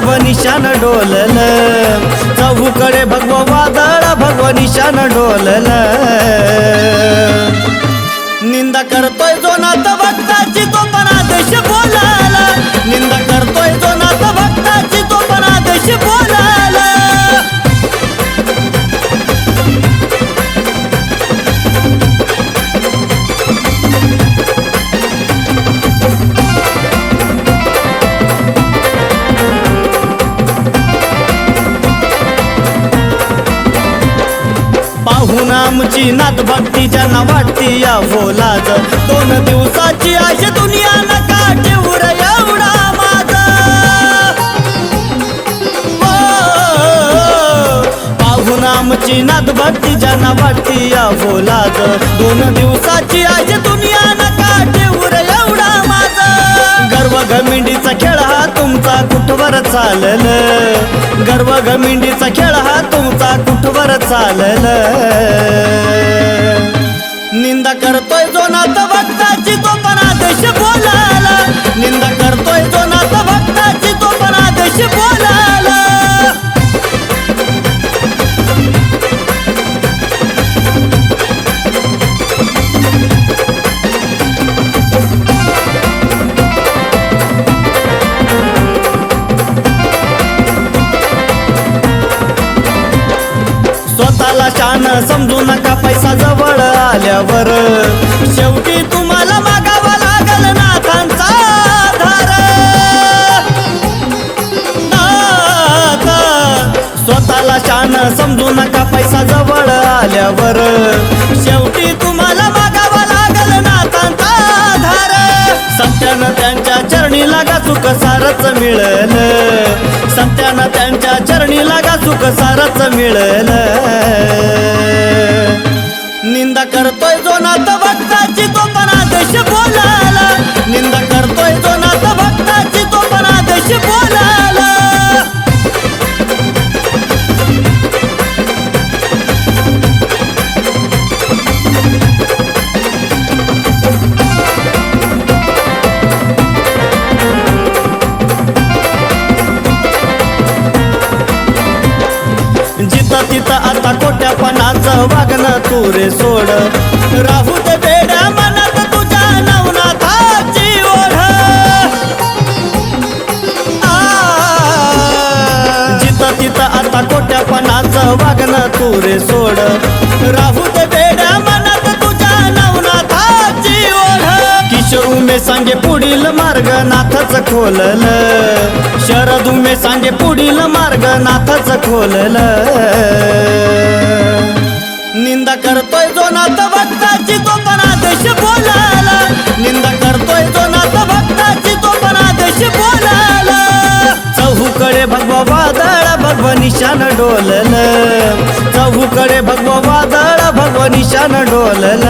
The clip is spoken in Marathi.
भगव निशान डोलल, चहूकडे भगव वादळ भगव निशान डोलल। निंदा करतोय जो नाथ भक्ताची तो पण आदेश बोलाला, निंदा करतोय जो नाथ भक्ताची तो पण आदेश बोलाला। पाहून आमची नाथ भक्ती ज्यांना वाटती या बोलाज, 2 दिवसाची आश दुनिया नका ठेवू रे एवढा माझा। पाहून आमची नाथ भक्ती ज्यांना वाटती या बोलाज, 2 दिवसाची आश दुनिया नका ठेवू रे एवढा माझा। गर्व घमिंडीचा खेळ हा तुमचा कुठवर चालल, गर्व घमिंडीचा खेळ हा तुमचा कुठवर चालल। निंदा करतोय जो नाथ भक्ताची तो पण आदेश बोलाला, निंदा करतोय जो नाथ भक्ताची तो पण आदेश बोलाला। स्वतःला शान समजू नका, पैसा जवळ आल्यावर शेवटी तुम्हाला मागावा लागल नाथांचा आधार। स्वतःला शान समजू नका, पैसा जवळ आल्यावर शेवटी तुम्हाला मागावा लागल नाथांचा आधार। सत्यानं त्यांच्या चरणी लागा सुख सारच मिळल, सत्यानं त्यांच्या चरणी लागा सुख सारच मिळल। निंदा करतोय जो नाथ भक्ताची तो पण आदेश बोलाला, निंदा करतोय जो नाथ भक्ताची तो पण आदेश बोलाला। जिथं तिथं आता खोट्यापणाचं वागणं तू रे सोड, राहू दे बेड्या मनात तुझ्या नवनाथाची ओढ। जिथं तिथं आता खोट्यापणाचं वागणं तू रे सोड, राहू दे बेड्या मनात तुझ्या नवनाथाची ओढ। किशोर उमे सांगे पुढील मार्ग नाथच खोलल, शरद उमे सांगे पुढील मार्ग नाथच खोलल। निंदा करतोय जो नाथ भक्ताची तो पण आदेश बोलाला, निंदा करतोय जो नाथ भक्ताची तो पण आदेश बोलाला। चहूकडे भगव वादळ भगव निशान डोलल, चहूकडे भगव वादळ भगव निशान डोलल।